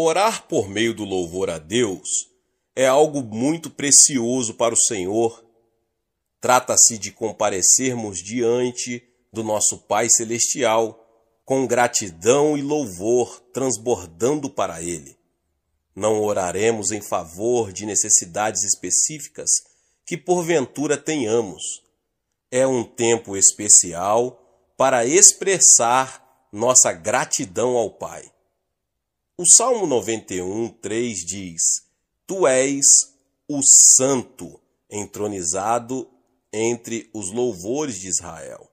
Orar por meio do louvor a Deus é algo muito precioso para o Senhor. Trata-se de comparecermos diante do nosso Pai Celestial com gratidão e louvor transbordando para Ele. Não oraremos em favor de necessidades específicas que porventura tenhamos. É um tempo especial para expressar nossa gratidão ao Pai. O Salmo 91:3 diz: Tu és o Santo, entronizado entre os louvores de Israel.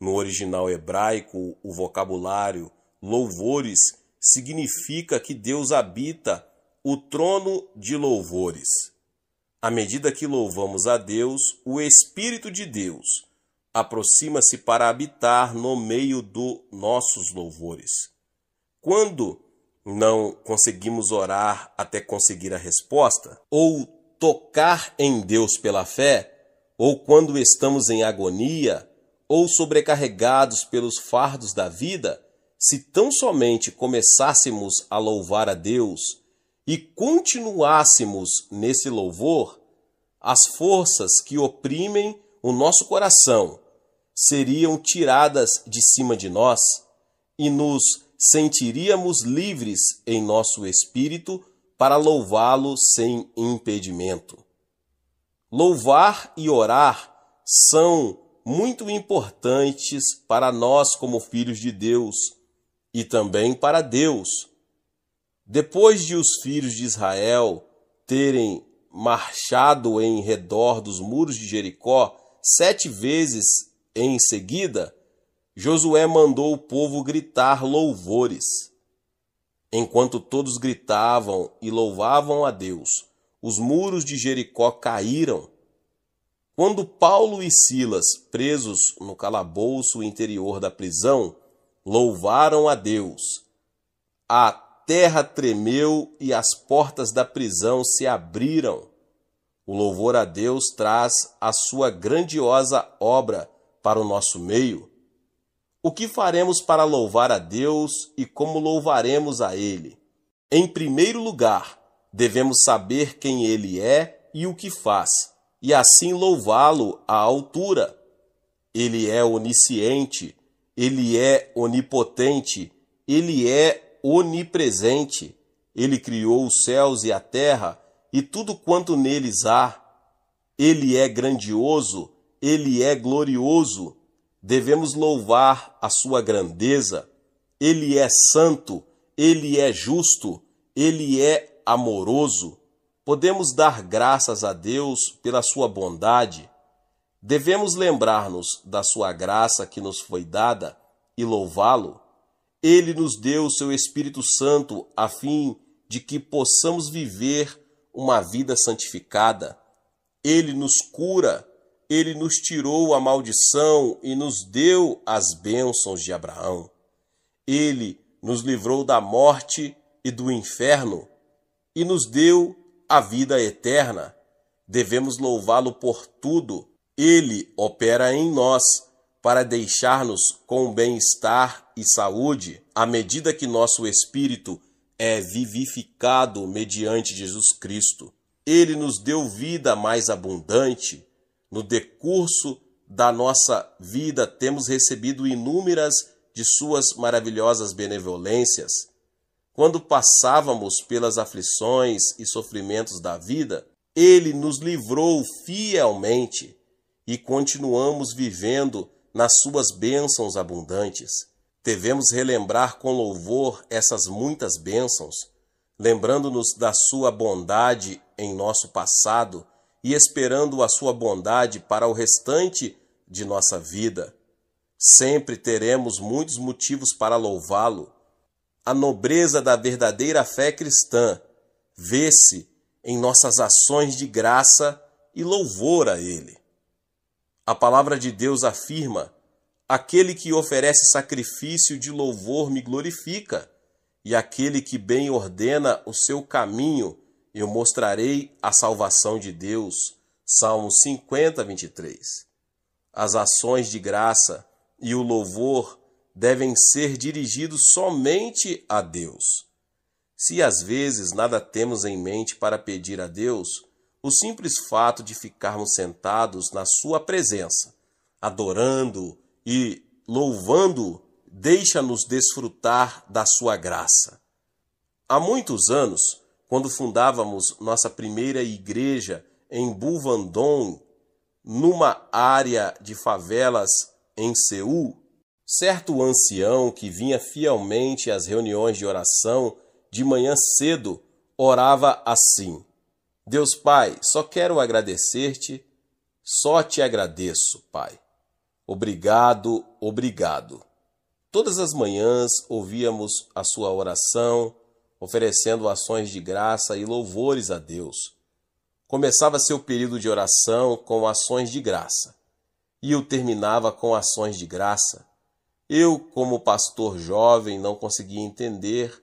No original hebraico, o vocabulário louvores significa que Deus habita o trono de louvores. À medida que louvamos a Deus, o Espírito de Deus aproxima-se para habitar no meio dos nossos louvores. Quando não conseguimos orar até conseguir a resposta, ou tocar em Deus pela fé, ou quando estamos em agonia, ou sobrecarregados pelos fardos da vida, se tão somente começássemos a louvar a Deus e continuássemos nesse louvor, as forças que oprimem o nosso coração seriam tiradas de cima de nós e nos sentiríamos livres em nosso espírito para louvá-lo sem impedimento. Louvar e orar são muito importantes para nós como filhos de Deus e também para Deus. Depois de os filhos de Israel terem marchado em redor dos muros de Jericó 7 vezes em seguida, Josué mandou o povo gritar louvores. Enquanto todos gritavam e louvavam a Deus, os muros de Jericó caíram. Quando Paulo e Silas, presos no calabouço interior da prisão, louvaram a Deus, a terra tremeu e as portas da prisão se abriram. O louvor a Deus traz a sua grandiosa obra para o nosso meio. O que faremos para louvar a Deus e como louvaremos a Ele? Em primeiro lugar, devemos saber quem Ele é e o que faz, e assim louvá-lo à altura. Ele é onisciente, Ele é onipotente, Ele é onipresente. Ele criou os céus e a terra e tudo quanto neles há. Ele é grandioso, Ele é glorioso. Devemos louvar a sua grandeza. Ele é santo, Ele é justo, Ele é amoroso. Podemos dar graças a Deus pela sua bondade. Devemos lembrar-nos da sua graça que nos foi dada e louvá-lo. Ele nos deu o seu Espírito Santo a fim de que possamos viver uma vida santificada. Ele nos cura. Ele nos tirou a maldição e nos deu as bênçãos de Abraão. Ele nos livrou da morte e do inferno e nos deu a vida eterna. Devemos louvá-lo por tudo. Ele opera em nós para deixar-nos com bem-estar e saúde à medida que nosso espírito é vivificado mediante Jesus Cristo. Ele nos deu vida mais abundante. No decurso da nossa vida, temos recebido inúmeras de suas maravilhosas benevolências. Quando passávamos pelas aflições e sofrimentos da vida, Ele nos livrou fielmente e continuamos vivendo nas suas bênçãos abundantes. Devemos relembrar com louvor essas muitas bênçãos, lembrando-nos da sua bondade em nosso passado e esperando a sua bondade para o restante de nossa vida. Sempre teremos muitos motivos para louvá-lo. A nobreza da verdadeira fé cristã vê-se em nossas ações de graça e louvor a Ele. A palavra de Deus afirma: aquele que oferece sacrifício de louvor me glorifica, e aquele que bem ordena o seu caminho, eu mostrarei a salvação de Deus. Salmo 50:23. As ações de graça e o louvor devem ser dirigidos somente a Deus. Se às vezes nada temos em mente para pedir a Deus, o simples fato de ficarmos sentados na sua presença, adorando e louvando, deixa-nos desfrutar da sua graça. Há muitos anos, quando fundávamos nossa primeira igreja em Buvandong, numa área de favelas em Seul, certo ancião que vinha fielmente às reuniões de oração de manhã cedo orava assim: Deus Pai, só quero agradecer-te, só te agradeço, Pai. Obrigado, obrigado. Todas as manhãs ouvíamos a sua oração, oferecendo ações de graça e louvores a Deus. Começava seu período de oração com ações de graça e o terminava com ações de graça. Eu, como pastor jovem, não conseguia entender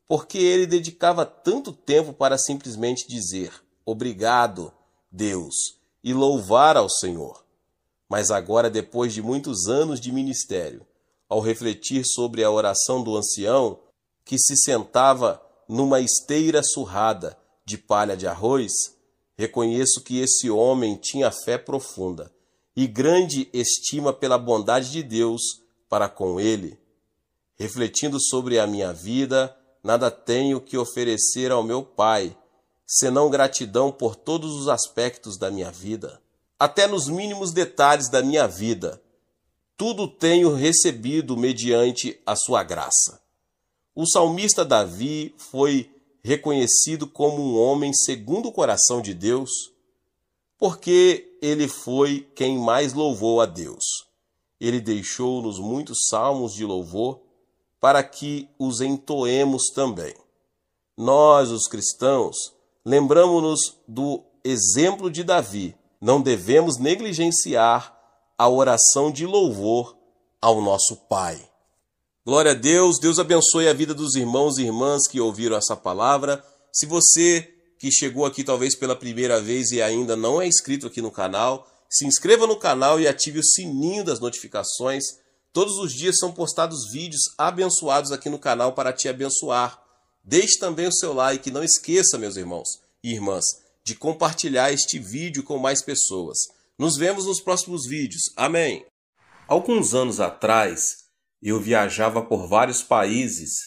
por que ele dedicava tanto tempo para simplesmente dizer obrigado, Deus, e louvar ao Senhor. Mas agora, depois de muitos anos de ministério, ao refletir sobre a oração do ancião, que se sentava numa esteira surrada de palha de arroz, reconheço que esse homem tinha fé profunda e grande estima pela bondade de Deus para com ele. Refletindo sobre a minha vida, nada tenho que oferecer ao meu Pai, senão gratidão por todos os aspectos da minha vida. Até nos mínimos detalhes da minha vida, tudo tenho recebido mediante a sua graça. O salmista Davi foi reconhecido como um homem segundo o coração de Deus, porque ele foi quem mais louvou a Deus. Ele deixou-nos muitos salmos de louvor para que os entoemos também. Nós, os cristãos, lembramos-nos do exemplo de Davi. Não devemos negligenciar a oração de louvor ao nosso Pai. Glória a Deus, Deus abençoe a vida dos irmãos e irmãs que ouviram essa palavra. Se você que chegou aqui talvez pela primeira vez e ainda não é inscrito aqui no canal, se inscreva no canal e ative o sininho das notificações. Todos os dias são postados vídeos abençoados aqui no canal para te abençoar. Deixe também o seu like, não esqueça, meus irmãos e irmãs, de compartilhar este vídeo com mais pessoas. Nos vemos nos próximos vídeos. Amém. Alguns anos atrás, eu viajava por vários países.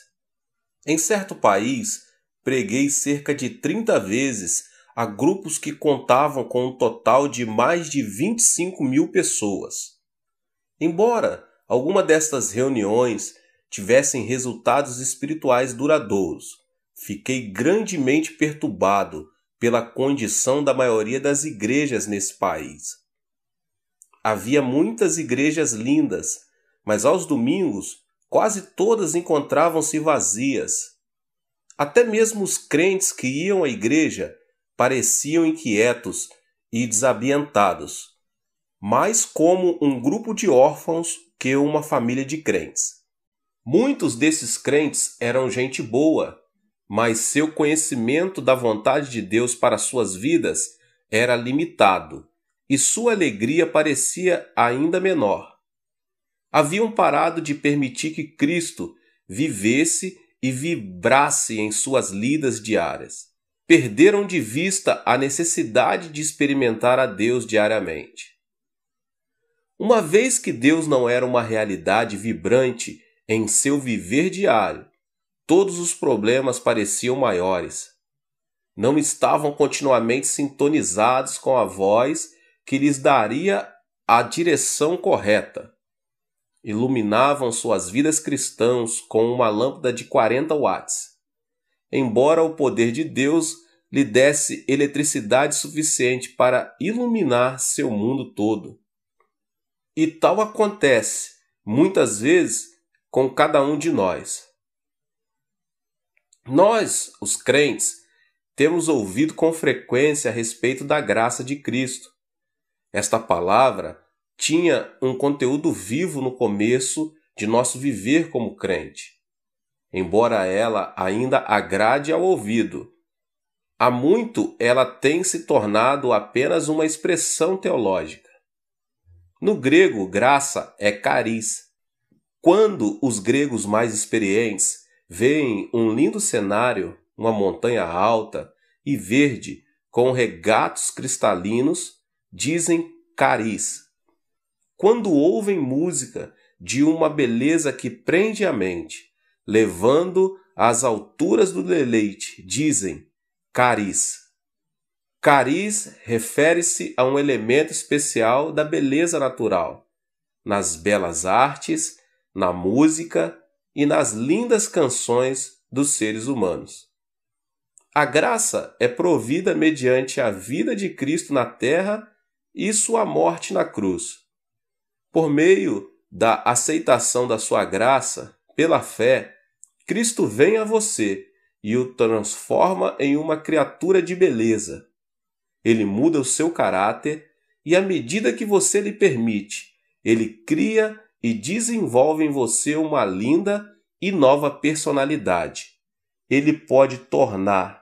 Em certo país, preguei cerca de 30 vezes a grupos que contavam com um total de mais de 25 mil pessoas. Embora alguma destas reuniões tivessem resultados espirituais duradouros, fiquei grandemente perturbado pela condição da maioria das igrejas nesse país. Havia muitas igrejas lindas, mas aos domingos quase todas encontravam-se vazias. Até mesmo os crentes que iam à igreja pareciam inquietos e desambientados, mais como um grupo de órfãos que uma família de crentes. Muitos desses crentes eram gente boa, mas seu conhecimento da vontade de Deus para suas vidas era limitado e sua alegria parecia ainda menor. Haviam parado de permitir que Cristo vivesse e vibrasse em suas lidas diárias. Perderam de vista a necessidade de experimentar a Deus diariamente. Uma vez que Deus não era uma realidade vibrante em seu viver diário, todos os problemas pareciam maiores. Não estavam continuamente sintonizados com a voz que lhes daria a direção correta. Iluminavam suas vidas cristãs com uma lâmpada de 40 watts. Embora o poder de Deus lhe desse eletricidade suficiente para iluminar seu mundo todo. E tal acontece, muitas vezes, com cada um de nós. Nós, os crentes, temos ouvido com frequência a respeito da graça de Cristo. Esta palavra tinha um conteúdo vivo no começo de nosso viver como crente. Embora ela ainda agrade ao ouvido, há muito ela tem se tornado apenas uma expressão teológica. No grego, graça é charis. Quando os gregos mais experientes veem um lindo cenário, uma montanha alta e verde com regatos cristalinos, dizem cariz. Quando ouvem música de uma beleza que prende a mente, levando às alturas do deleite, dizem cariz. Cariz refere-se a um elemento especial da beleza natural, nas belas artes, na música e nas lindas canções dos seres humanos. A graça é provida mediante a vida de Cristo na terra e sua morte na cruz. Por meio da aceitação da sua graça, pela fé, Cristo vem a você e o transforma em uma criatura de beleza. Ele muda o seu caráter e, à medida que você lhe permite, ele cria e desenvolve em você uma linda e nova personalidade. Ele pode tornar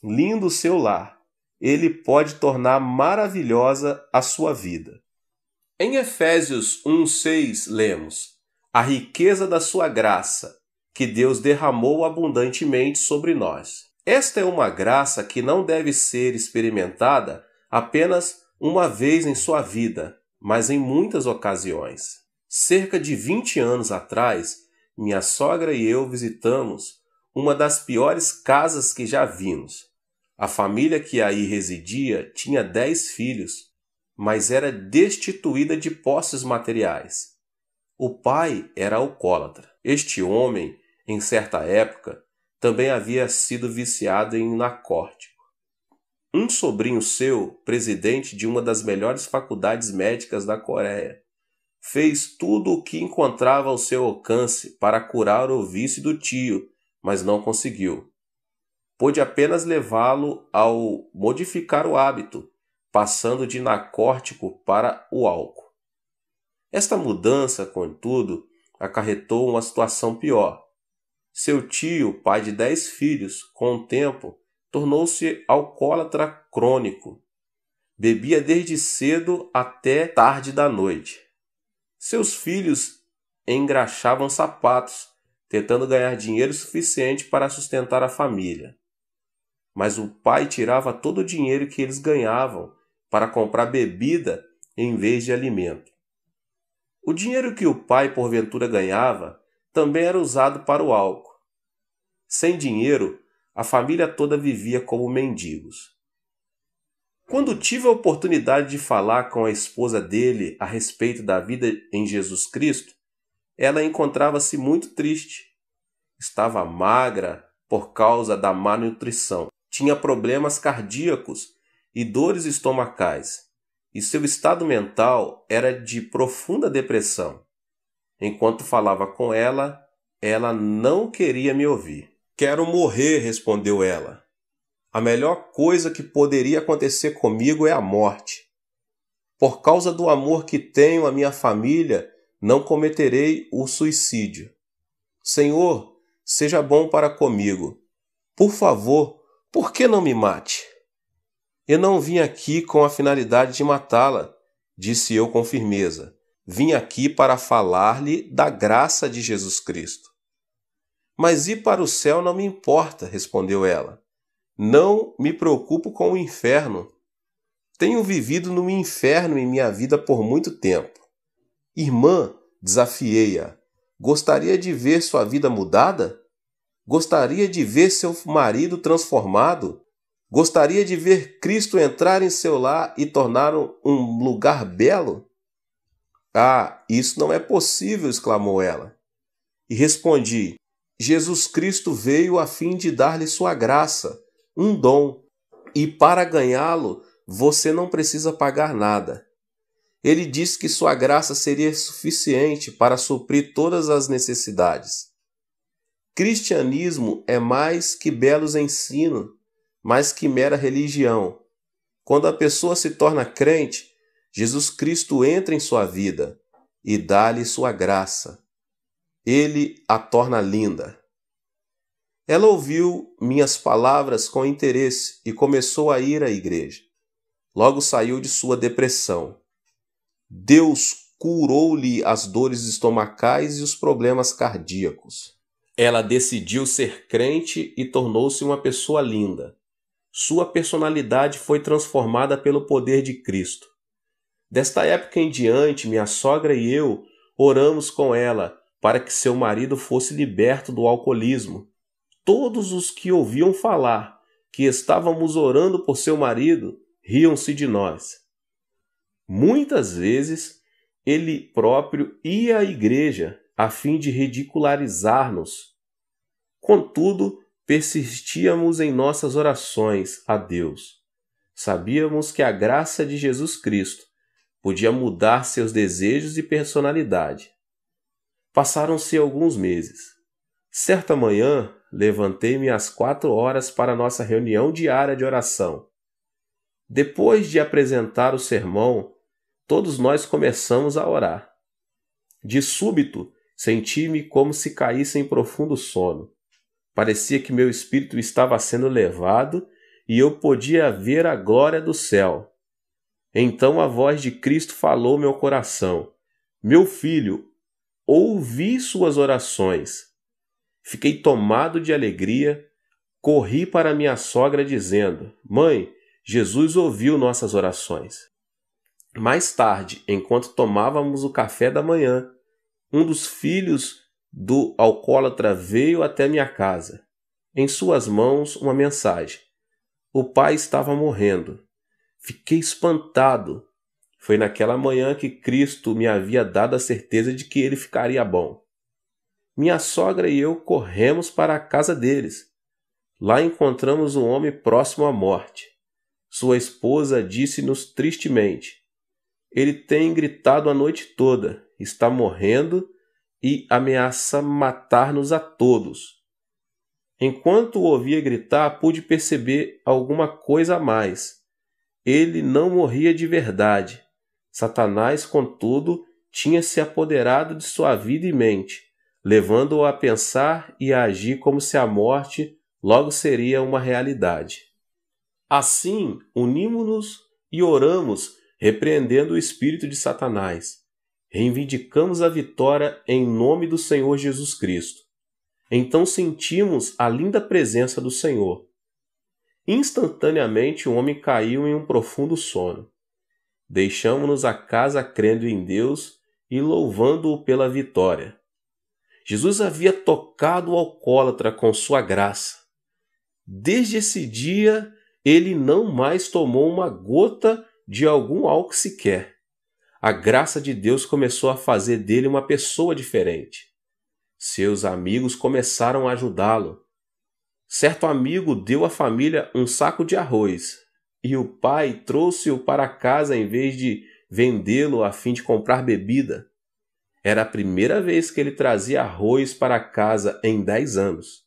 lindo o seu lar. Ele pode tornar maravilhosa a sua vida. Em Efésios 1:6 lemos: a riqueza da sua graça, que Deus derramou abundantemente sobre nós. Esta é uma graça que não deve ser experimentada apenas uma vez em sua vida, mas em muitas ocasiões. Cerca de 20 anos atrás, minha sogra e eu visitamos uma das piores casas que já vimos. A família que aí residia tinha 10 filhos, mas era destituída de posses materiais. O pai era alcoólatra. Este homem, em certa época, também havia sido viciado em narcótico. Um sobrinho seu, presidente de uma das melhores faculdades médicas da Coreia, fez tudo o que encontrava ao seu alcance para curar o vício do tio, mas não conseguiu. Pôde apenas levá-lo ao modificar o hábito, passando de narcótico para o álcool. Esta mudança, contudo, acarretou uma situação pior. Seu tio, pai de 10 filhos, com o tempo, tornou-se alcoólatra crônico. Bebia desde cedo até tarde da noite. Seus filhos engraxavam sapatos, tentando ganhar dinheiro suficiente para sustentar a família. Mas o pai tirava todo o dinheiro que eles ganhavam para comprar bebida em vez de alimento. O dinheiro que o pai porventura ganhava também era usado para o álcool. Sem dinheiro, a família toda vivia como mendigos. Quando tive a oportunidade de falar com a esposa dele a respeito da vida em Jesus Cristo, ela encontrava-se muito triste. Estava magra por causa da má nutrição. Tinha problemas cardíacos e dores estomacais, e seu estado mental era de profunda depressão. Enquanto falava com ela, ela não queria me ouvir. "Quero morrer", respondeu ela. "A melhor coisa que poderia acontecer comigo é a morte. Por causa do amor que tenho à minha família, não cometerei o suicídio. Senhor, seja bom para comigo. Por favor, por que não me mate?" "Eu não vim aqui com a finalidade de matá-la", disse eu com firmeza. "Vim aqui para falar-lhe da graça de Jesus Cristo." "Mas ir para o céu não me importa", respondeu ela. "Não me preocupo com o inferno. Tenho vivido no inferno em minha vida por muito tempo." "Irmã", desafiei-a, "gostaria de ver sua vida mudada? Gostaria de ver seu marido transformado? Gostaria de ver Cristo entrar em seu lar e torná-lo um lugar belo?" "Ah, isso não é possível", exclamou ela. E respondi: "Jesus Cristo veio a fim de dar-lhe sua graça, um dom, e para ganhá-lo você não precisa pagar nada. Ele disse que sua graça seria suficiente para suprir todas as necessidades. Cristianismo é mais que belos ensinos, mais que mera religião. Quando a pessoa se torna crente, Jesus Cristo entra em sua vida e dá-lhe sua graça. Ele a torna linda." Ela ouviu minhas palavras com interesse e começou a ir à igreja. Logo saiu de sua depressão. Deus curou-lhe as dores estomacais e os problemas cardíacos. Ela decidiu ser crente e tornou-se uma pessoa linda. Sua personalidade foi transformada pelo poder de Cristo. Desta época em diante, minha sogra e eu oramos com ela para que seu marido fosse liberto do alcoolismo. Todos os que ouviam falar que estávamos orando por seu marido riam-se de nós. Muitas vezes, ele próprio ia à igreja a fim de ridicularizar-nos. Contudo, persistíamos em nossas orações a Deus. Sabíamos que a graça de Jesus Cristo podia mudar seus desejos e personalidade. Passaram-se alguns meses. Certa manhã, levantei-me às 4 horas para nossa reunião diária de oração. Depois de apresentar o sermão, todos nós começamos a orar. De súbito, senti-me como se caísse em profundo sono. Parecia que meu espírito estava sendo levado e eu podia ver a glória do céu. Então a voz de Cristo falou ao meu coração: Meu filho, ouvi suas orações. Fiquei tomado de alegria, corri para minha sogra dizendo: Mãe, Jesus ouviu nossas orações. Mais tarde, enquanto tomávamos o café da manhã, um dos filhos do alcoólatra veio até minha casa. Em suas mãos, uma mensagem. O pai estava morrendo. Fiquei espantado. Foi naquela manhã que Cristo me havia dado a certeza de que ele ficaria bom. Minha sogra e eu corremos para a casa deles. Lá encontramos um homem próximo à morte. Sua esposa disse-nos tristemente: Ele tem gritado a noite toda, está morrendo e ameaça matar-nos a todos. Enquanto o ouvia gritar, pude perceber alguma coisa a mais. Ele não morria de verdade. Satanás, contudo, tinha se apoderado de sua vida e mente, levando-o a pensar e a agir como se a morte logo seria uma realidade. Assim, unimos-nos e oramos, repreendendo o espírito de Satanás. Reivindicamos a vitória em nome do Senhor Jesus Cristo. Então sentimos a linda presença do Senhor. Instantaneamente o homem caiu em um profundo sono. Deixamos-nos a casa crendo em Deus e louvando-o pela vitória. Jesus havia tocado o alcoólatra com sua graça. Desde esse dia, ele não mais tomou uma gota de algum álcool sequer. A graça de Deus começou a fazer dele uma pessoa diferente. Seus amigos começaram a ajudá-lo. Certo amigo deu à família um saco de arroz e o pai trouxe-o para casa em vez de vendê-lo a fim de comprar bebida. Era a primeira vez que ele trazia arroz para casa em 10 anos.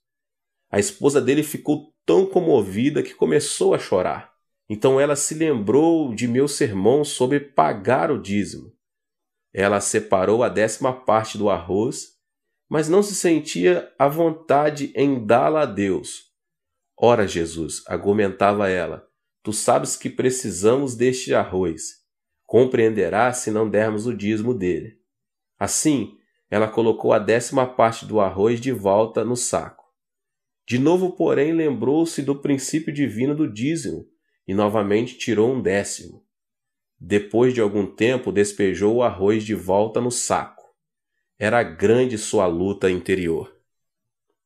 A esposa dele ficou tão comovida que começou a chorar. Então ela se lembrou de meu sermão sobre pagar o dízimo. Ela separou a 10ª parte do arroz, mas não se sentia à vontade em dá-la a Deus. Ora, Jesus, argumentava ela, tu sabes que precisamos deste arroz. Compreenderás se não dermos o dízimo dele. Assim, ela colocou a 10ª parte do arroz de volta no saco. De novo, porém, lembrou-se do princípio divino do dízimo e novamente tirou um 10º. Depois de algum tempo, despejou o arroz de volta no saco. Era grande sua luta interior.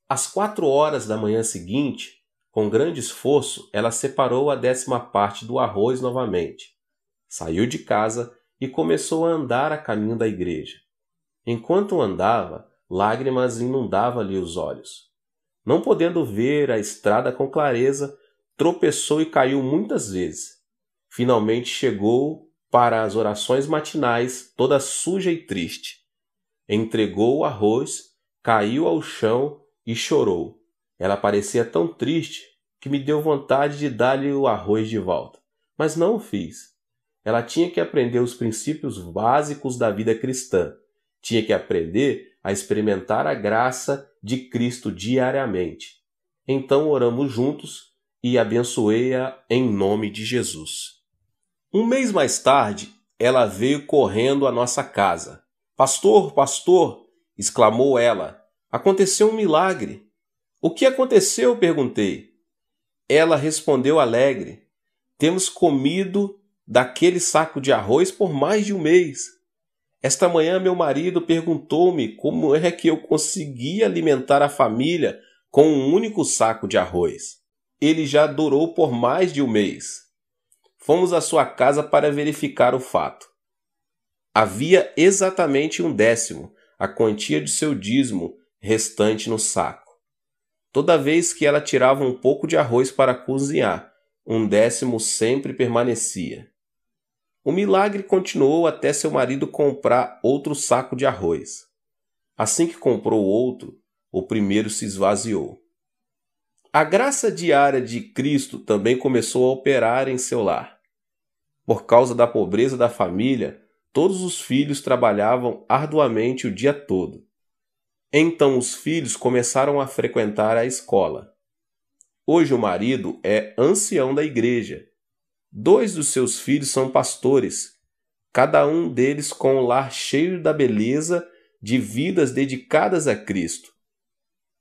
Às 4 horas da manhã seguinte, com grande esforço, ela separou a 10ª parte do arroz novamente. Saiu de casa e começou a andar a caminho da igreja. Enquanto andava, lágrimas inundavam-lhe os olhos. Não podendo ver a estrada com clareza, tropeçou e caiu muitas vezes. Finalmente chegou para as orações matinais, toda suja e triste. Entregou o arroz, caiu ao chão e chorou. Ela parecia tão triste que me deu vontade de dar-lhe o arroz de volta, mas não o fiz. Ela tinha que aprender os princípios básicos da vida cristã. Tinha que aprender a experimentar a graça de Cristo diariamente. Então oramos juntos e abençoei-a em nome de Jesus. Um mês mais tarde, ela veio correndo à nossa casa. Pastor, pastor, exclamou ela, Aconteceu um milagre. O que aconteceu? Perguntei. Ela respondeu alegre. Temos comido daquele saco de arroz por mais de um mês. Esta manhã meu marido perguntou-me como é que eu conseguia alimentar a família com um único saco de arroz. Ele já durou por mais de um mês. Fomos à sua casa para verificar o fato. Havia exatamente 1/10, a quantia de seu dízimo restante no saco. Toda vez que ela tirava um pouco de arroz para cozinhar, 1/10 sempre permanecia. O milagre continuou até seu marido comprar outro saco de arroz. Assim que comprou outro, o primeiro se esvaziou. A graça diária de Cristo também começou a operar em seu lar. Por causa da pobreza da família, todos os filhos trabalhavam arduamente o dia todo. Então os filhos começaram a frequentar a escola. Hoje o marido é ancião da igreja. 2 dos seus filhos são pastores, cada um deles com um lar cheio da beleza de vidas dedicadas a Cristo.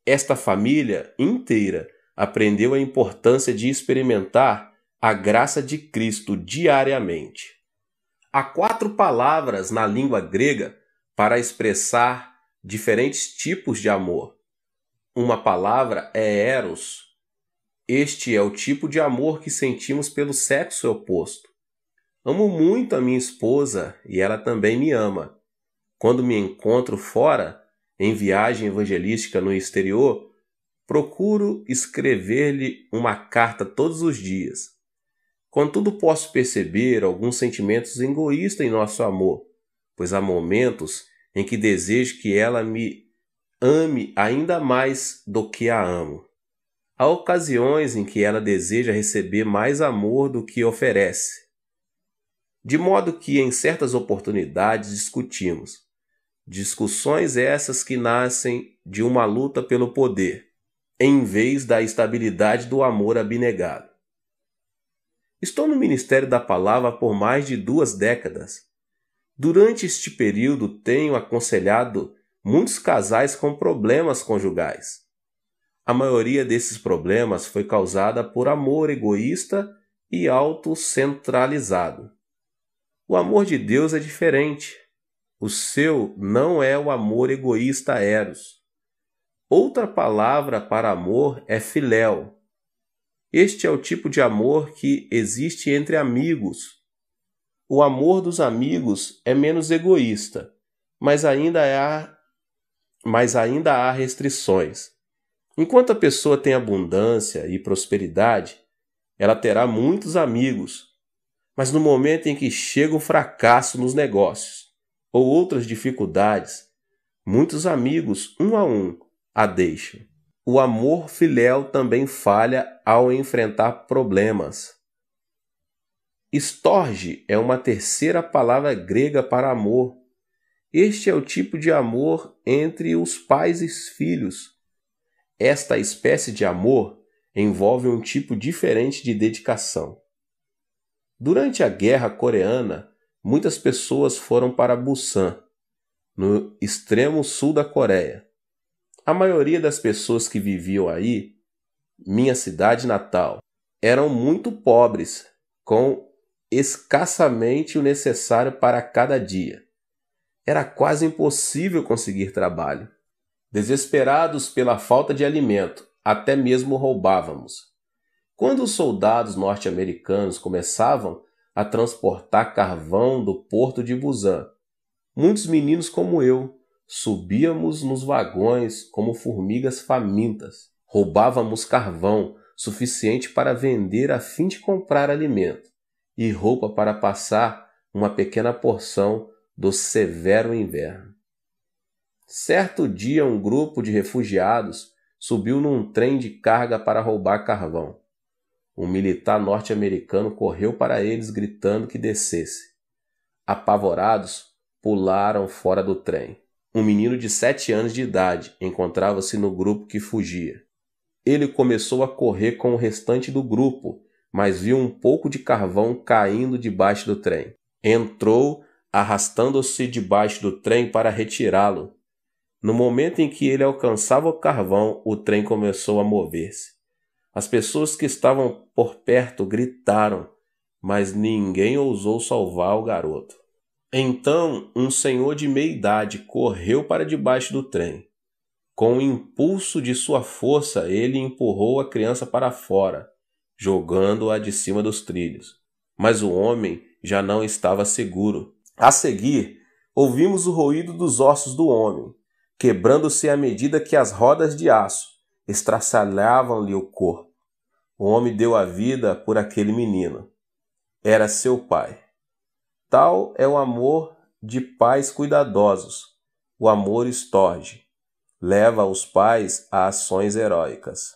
Esta família inteira aprendeu a importância de experimentar a graça de Cristo diariamente. Há 4 palavras na língua grega para expressar diferentes tipos de amor. Uma palavra é eros. Este é o tipo de amor que sentimos pelo sexo oposto. Amo muito a minha esposa e ela também me ama. Quando me encontro fora, em viagem evangelística no exterior, procuro escrever-lhe uma carta todos os dias. Contudo, posso perceber alguns sentimentos egoístas em nosso amor, pois há momentos em que desejo que ela me ame ainda mais do que a amo. Há ocasiões em que ela deseja receber mais amor do que oferece. De modo que, em certas oportunidades, discutimos. Discussões essas que nascem de uma luta pelo poder, em vez da estabilidade do amor abnegado. Estou no Ministério da Palavra por mais de 2 décadas. Durante este período, tenho aconselhado muitos casais com problemas conjugais. A maioria desses problemas foi causada por amor egoísta e autocentralizado. O amor de Deus é diferente. O seu não é o amor egoísta eros. Outra palavra para amor é filéu. Este é o tipo de amor que existe entre amigos. O amor dos amigos é menos egoísta, mas ainda há restrições. Enquanto a pessoa tem abundância e prosperidade, ela terá muitos amigos, mas no momento em que chega o fracasso nos negócios ou outras dificuldades, muitos amigos, um a um, a deixam. O amor filéu também falha ao enfrentar problemas. Storge é uma terceira palavra grega para amor. Este é o tipo de amor entre os pais e os filhos. Esta espécie de amor envolve um tipo diferente de dedicação. Durante a Guerra Coreana, muitas pessoas foram para Busan, no extremo sul da Coreia. A maioria das pessoas que viviam aí, minha cidade natal, eram muito pobres, com escassamente o necessário para cada dia. Era quase impossível conseguir trabalho. Desesperados pela falta de alimento, até mesmo roubávamos. Quando os soldados norte-americanos começavam a transportar carvão do porto de Busan, muitos meninos como eu subíamos nos vagões como formigas famintas. Roubávamos carvão suficiente para vender a fim de comprar alimento e roupa para passar uma pequena porção do severo inverno. Certo dia, um grupo de refugiados subiu num trem de carga para roubar carvão. Um militar norte-americano correu para eles gritando que descesse. Apavorados, pularam fora do trem. Um menino de 7 anos de idade encontrava-se no grupo que fugia. Ele começou a correr com o restante do grupo, mas viu um pouco de carvão caindo debaixo do trem. Entrou, arrastando-se debaixo do trem para retirá-lo. No momento em que ele alcançava o carvão, o trem começou a mover-se. As pessoas que estavam por perto gritaram, mas ninguém ousou salvar o garoto. Então, um senhor de meia idade correu para debaixo do trem. Com o impulso de sua força, ele empurrou a criança para fora, jogando-a de cima dos trilhos. Mas o homem já não estava seguro. A seguir, ouvimos o ruído dos ossos do homem, quebrando-se à medida que as rodas de aço estraçalhavam-lhe o corpo. O homem deu a vida por aquele menino. Era seu pai. Tal é o amor de pais cuidadosos. O amor estorge. Leva os pais a ações heróicas.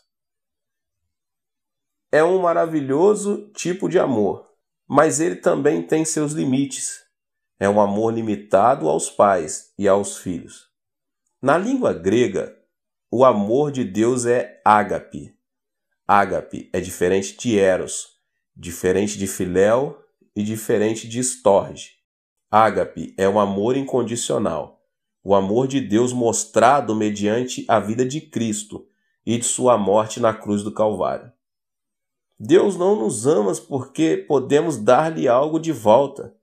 É um maravilhoso tipo de amor, mas ele também tem seus limites. É um amor limitado aos pais e aos filhos. Na língua grega, o amor de Deus é ágape. Ágape é diferente de eros, diferente de filéu e diferente de storge. Ágape é um amor incondicional, o amor de Deus mostrado mediante a vida de Cristo e de sua morte na cruz do Calvário. Deus não nos ama porque podemos dar-lhe algo de volta.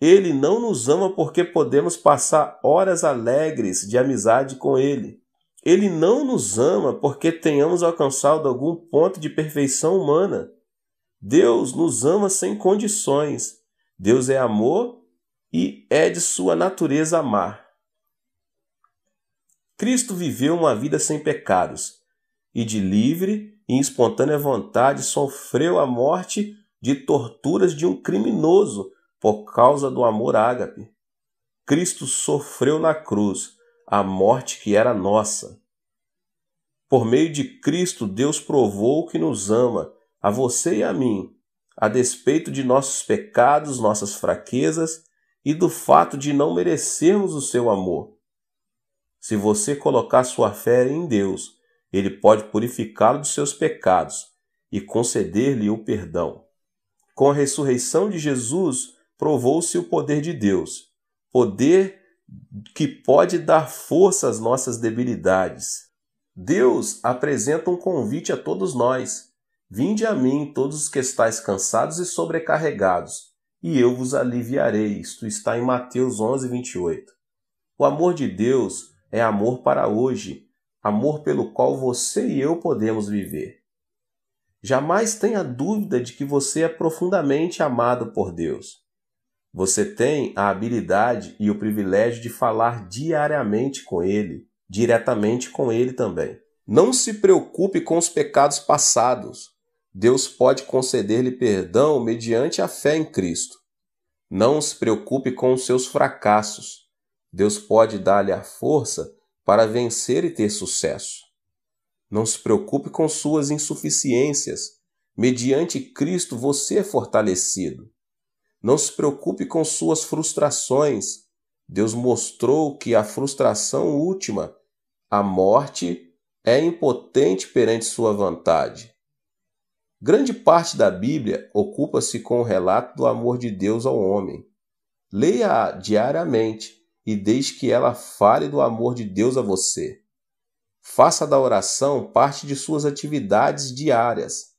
Ele não nos ama porque podemos passar horas alegres de amizade com Ele. Ele não nos ama porque tenhamos alcançado algum ponto de perfeição humana. Deus nos ama sem condições. Deus é amor e é de sua natureza amar. Cristo viveu uma vida sem pecados e de livre e espontânea vontade sofreu a morte de torturas de um criminoso por causa do amor ágape. Cristo sofreu na cruz a morte que era nossa. Por meio de Cristo, Deus provou que nos ama, a você e a mim, a despeito de nossos pecados, nossas fraquezas e do fato de não merecermos o seu amor. Se você colocar sua fé em Deus, Ele pode purificá-lo dos seus pecados e conceder-lhe o perdão. Com a ressurreição de Jesus, provou-se o poder de Deus, poder que pode dar força às nossas debilidades. Deus apresenta um convite a todos nós. Vinde a mim, todos os que estáis cansados e sobrecarregados, e eu vos aliviarei. Isto está em Mateus 11, 28. O amor de Deus é amor para hoje, amor pelo qual você e eu podemos viver. Jamais tenha dúvida de que você é profundamente amado por Deus. Você tem a habilidade e o privilégio de falar diariamente com Ele, diretamente com Ele também. Não se preocupe com os pecados passados. Deus pode conceder-lhe perdão mediante a fé em Cristo. Não se preocupe com os seus fracassos. Deus pode dar-lhe a força para vencer e ter sucesso. Não se preocupe com suas insuficiências. Mediante Cristo você é fortalecido. Não se preocupe com suas frustrações. Deus mostrou que a frustração última, a morte, é impotente perante sua vontade. Grande parte da Bíblia ocupa-se com o relato do amor de Deus ao homem. Leia-a diariamente e deixe que ela fale do amor de Deus a você. Faça da oração parte de suas atividades diárias.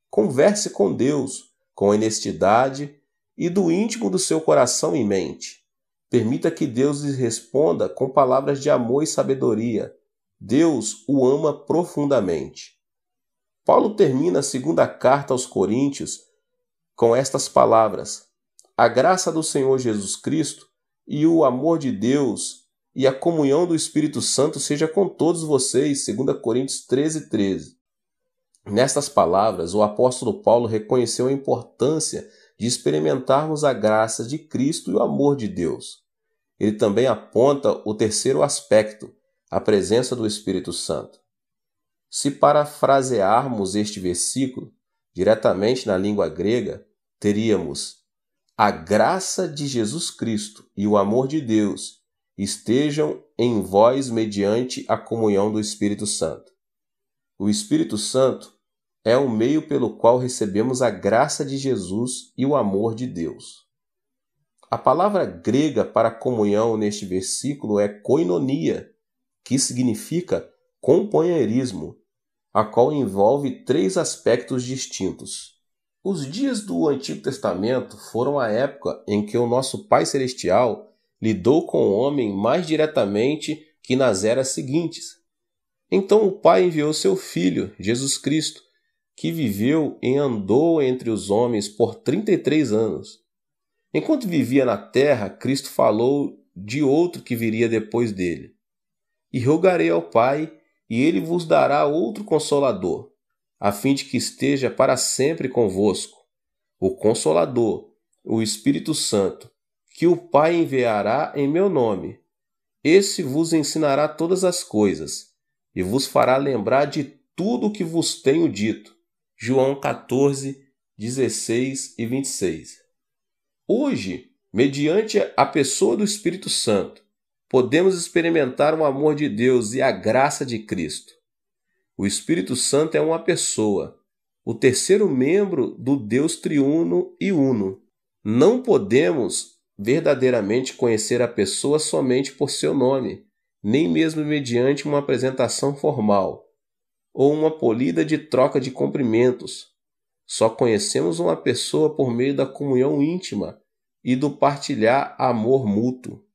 Converse com Deus com honestidade e do íntimo do seu coração em mente. Permita que Deus lhe responda com palavras de amor e sabedoria. Deus o ama profundamente. Paulo termina a segunda carta aos Coríntios com estas palavras: a graça do Senhor Jesus Cristo e o amor de Deus e a comunhão do Espírito Santo seja com todos vocês. 2 Coríntios 13, 13. Nestas palavras, o apóstolo Paulo reconheceu a importância de experimentarmos a graça de Cristo e o amor de Deus. Ele também aponta o terceiro aspecto, a presença do Espírito Santo. Se parafrasearmos este versículo diretamente na língua grega, teríamos: a graça de Jesus Cristo e o amor de Deus estejam em vós mediante a comunhão do Espírito Santo. O Espírito Santo é o meio pelo qual recebemos a graça de Jesus e o amor de Deus. A palavra grega para comunhão neste versículo é koinonia, que significa companheirismo, a qual envolve 3 aspectos distintos. Os dias do Antigo Testamento foram a época em que o nosso Pai Celestial lidou com o homem mais diretamente que nas eras seguintes. Então o Pai enviou seu Filho, Jesus Cristo, que viveu e andou entre os homens por 33 anos. Enquanto vivia na terra, Cristo falou de outro que viria depois dele. E rogarei ao Pai, e ele vos dará outro Consolador, a fim de que esteja para sempre convosco, o Consolador, o Espírito Santo, que o Pai enviará em meu nome. Esse vos ensinará todas as coisas, e vos fará lembrar de tudo o que vos tenho dito. João 14, 16 e 26. Hoje, mediante a pessoa do Espírito Santo, podemos experimentar o amor de Deus e a graça de Cristo. O Espírito Santo é uma pessoa, o terceiro membro do Deus triuno e uno. Não podemos verdadeiramente conhecer a pessoa somente por seu nome, nem mesmo mediante uma apresentação formal ou uma polida de troca de cumprimentos. Só conhecemos uma pessoa por meio da comunhão íntima e do partilhar amor mútuo.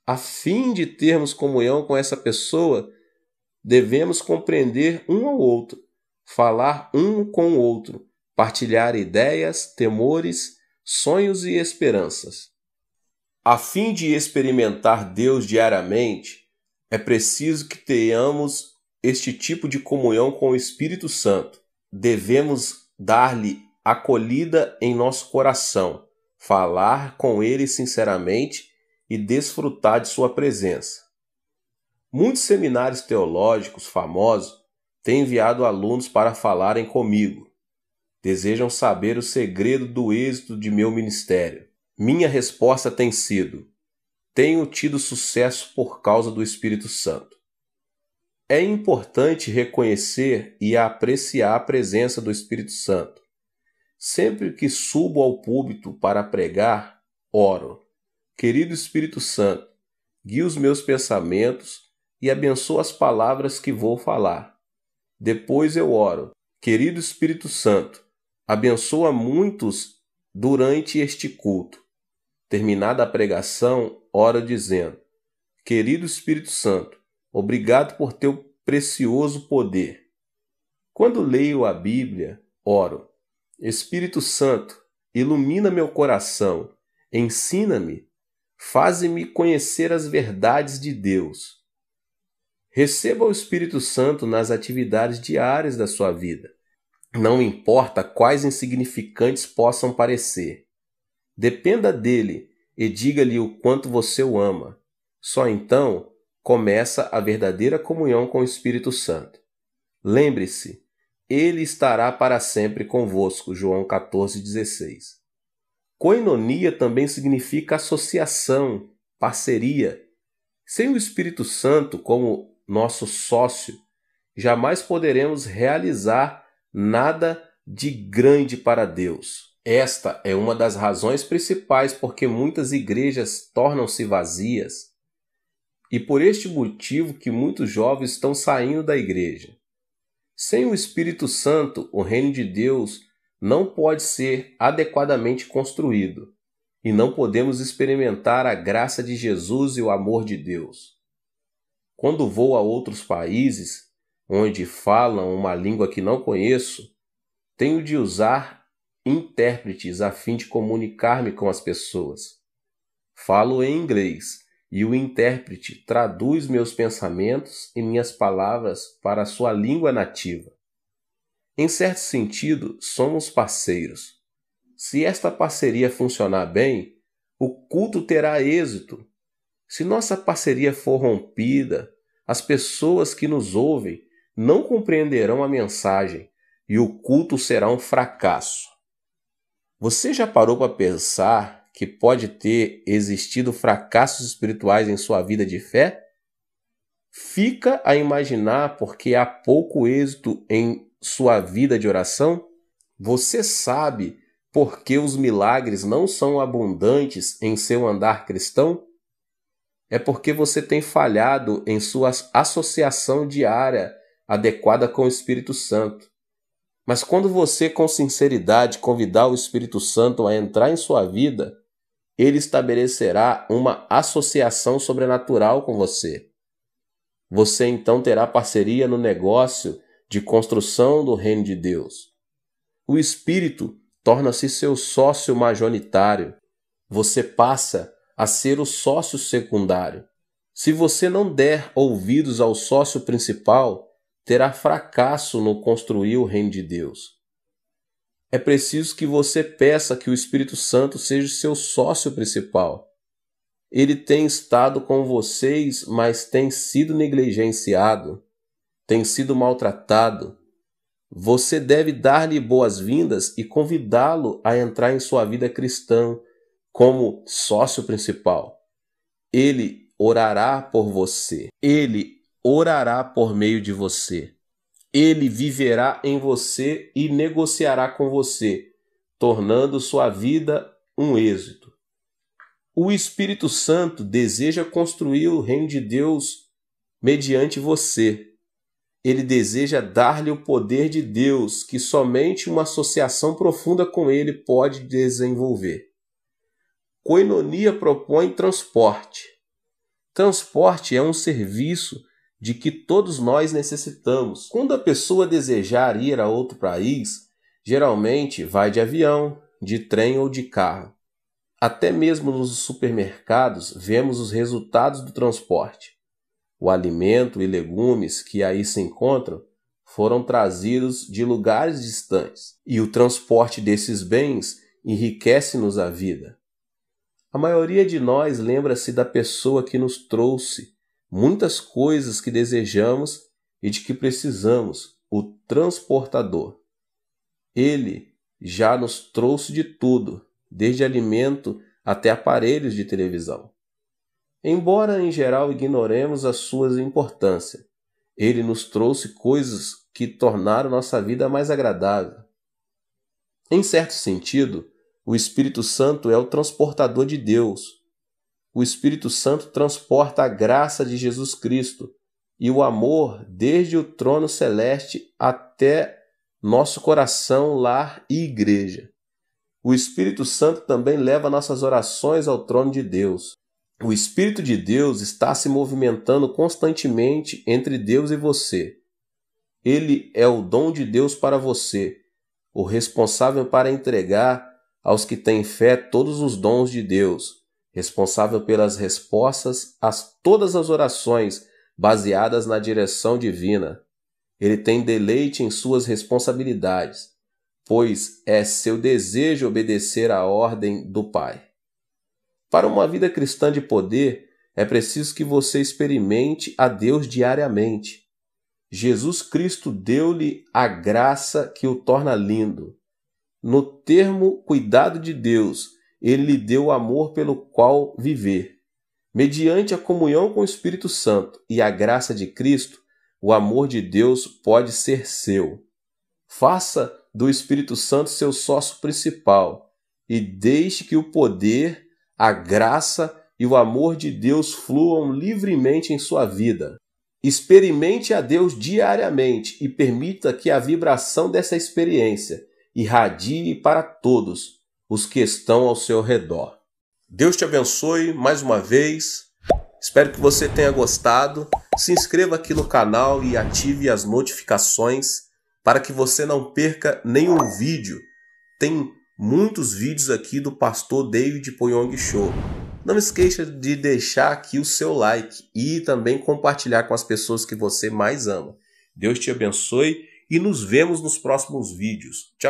A fim de termos comunhão com essa pessoa, devemos compreender um ao outro, falar um com o outro, partilhar ideias, temores, sonhos e esperanças. A fim de experimentar Deus diariamente, é preciso que tenhamos este tipo de comunhão com o Espírito Santo. Devemos dar-lhe acolhida em nosso coração, falar com ele sinceramente e desfrutar de sua presença. Muitos seminários teológicos famosos têm enviado alunos para falarem comigo. Desejam saber o segredo do êxito de meu ministério. Minha resposta tem sido: tenho tido sucesso por causa do Espírito Santo. É importante reconhecer e apreciar a presença do Espírito Santo. Sempre que subo ao púlpito para pregar, oro: querido Espírito Santo, guia os meus pensamentos e abençoa as palavras que vou falar. Depois eu oro: querido Espírito Santo, abençoa muitos durante este culto. Terminada a pregação, oro dizendo: querido Espírito Santo, obrigado por teu precioso poder. Quando leio a Bíblia, oro: Espírito Santo, ilumina meu coração, ensina-me, faze-me conhecer as verdades de Deus. Receba o Espírito Santo nas atividades diárias da sua vida. Não importa quais insignificantes possam parecer. Dependa dele e diga-lhe o quanto você o ama. Só então começa a verdadeira comunhão com o Espírito Santo. Lembre-se, ele estará para sempre convosco. João 14,16. Koinonia também significa associação, parceria. Sem o Espírito Santo como nosso sócio, jamais poderemos realizar nada de grande para Deus. Esta é uma das razões principais porque muitas igrejas tornam-se vazias e por este motivo que muitos jovens estão saindo da igreja. Sem o Espírito Santo, o reino de Deus não pode ser adequadamente construído e não podemos experimentar a graça de Jesus e o amor de Deus. Quando vou a outros países onde falam uma língua que não conheço, tenho de usar intérpretes a fim de comunicar-me com as pessoas. Falo em inglês e o intérprete traduz meus pensamentos e minhas palavras para a sua língua nativa. Em certo sentido, somos parceiros. Se esta parceria funcionar bem, o culto terá êxito. Se nossa parceria for rompida, as pessoas que nos ouvem não compreenderão a mensagem e o culto será um fracasso. Você já parou para pensar que pode ter existido fracassos espirituais em sua vida de fé? Fica a imaginar porque há pouco êxito em sua vida de oração? Você sabe por que os milagres não são abundantes em seu andar cristão? é porque você tem falhado em sua associação diária adequada com o Espírito Santo. Mas quando você, com sinceridade, convidar o Espírito Santo a entrar em sua vida, ele estabelecerá uma associação sobrenatural com você. Você então terá parceria no negócio de construção do reino de Deus. O Espírito torna-se seu sócio majoritário. Você passa a ser o sócio secundário. Se você não der ouvidos ao sócio principal, terá fracasso no construir o reino de Deus. É preciso que você peça que o Espírito Santo seja seu sócio principal. Ele tem estado com vocês, mas tem sido negligenciado, tem sido maltratado. Você deve dar-lhe boas-vindas e convidá-lo a entrar em sua vida cristã como sócio principal. Ele orará por você. Ele orará por meio de você. Ele viverá em você e negociará com você, tornando sua vida um êxito. O Espírito Santo deseja construir o reino de Deus mediante você. Ele deseja dar-lhe o poder de Deus que somente uma associação profunda com ele pode desenvolver. Koinonia propõe transporte. Transporte é um serviço de que todos nós necessitamos. Quando a pessoa desejar ir a outro país, geralmente vai de avião, de trem ou de carro. Até mesmo nos supermercados vemos os resultados do transporte. O alimento e legumes que aí se encontram foram trazidos de lugares distantes, e o transporte desses bens enriquece-nos a vida. A maioria de nós lembra-se da pessoa que nos trouxe muitas coisas que desejamos e de que precisamos, o transportador. Ele já nos trouxe de tudo, desde alimento até aparelhos de televisão. Embora em geral ignoremos a sua importância, ele nos trouxe coisas que tornaram nossa vida mais agradável. Em certo sentido, o Espírito Santo é o transportador de Deus. O Espírito Santo transporta a graça de Jesus Cristo e o amor desde o trono celeste até nosso coração, lar e igreja. O Espírito Santo também leva nossas orações ao trono de Deus. O Espírito de Deus está se movimentando constantemente entre Deus e você. Ele é o dom de Deus para você, o responsável para entregar aos que têm fé todos os dons de Deus, responsável pelas respostas a todas as orações baseadas na direção divina. Ele tem deleite em suas responsabilidades, pois é seu desejo obedecer à ordem do Pai. Para uma vida cristã de poder, é preciso que você experimente a Deus diariamente. Jesus Cristo deu-lhe a graça que o torna lindo. No termo cuidado de Deus, ele lhe deu o amor pelo qual viver. Mediante a comunhão com o Espírito Santo e a graça de Cristo, o amor de Deus pode ser seu. Faça do Espírito Santo seu sócio principal e deixe que o poder, a graça e o amor de Deus fluam livremente em sua vida. Experimente a Deus diariamente e permita que a vibração dessa experiência irradie para todos os que estão ao seu redor. Deus te abençoe mais uma vez. Espero que você tenha gostado. Se inscreva aqui no canal e ative as notificações para que você não perca nenhum vídeo. Tem muitos vídeos aqui do pastor David Poyong Cho. Não esqueça de deixar aqui o seu like e também compartilhar com as pessoas que você mais ama. Deus te abençoe e nos vemos nos próximos vídeos. Tchau!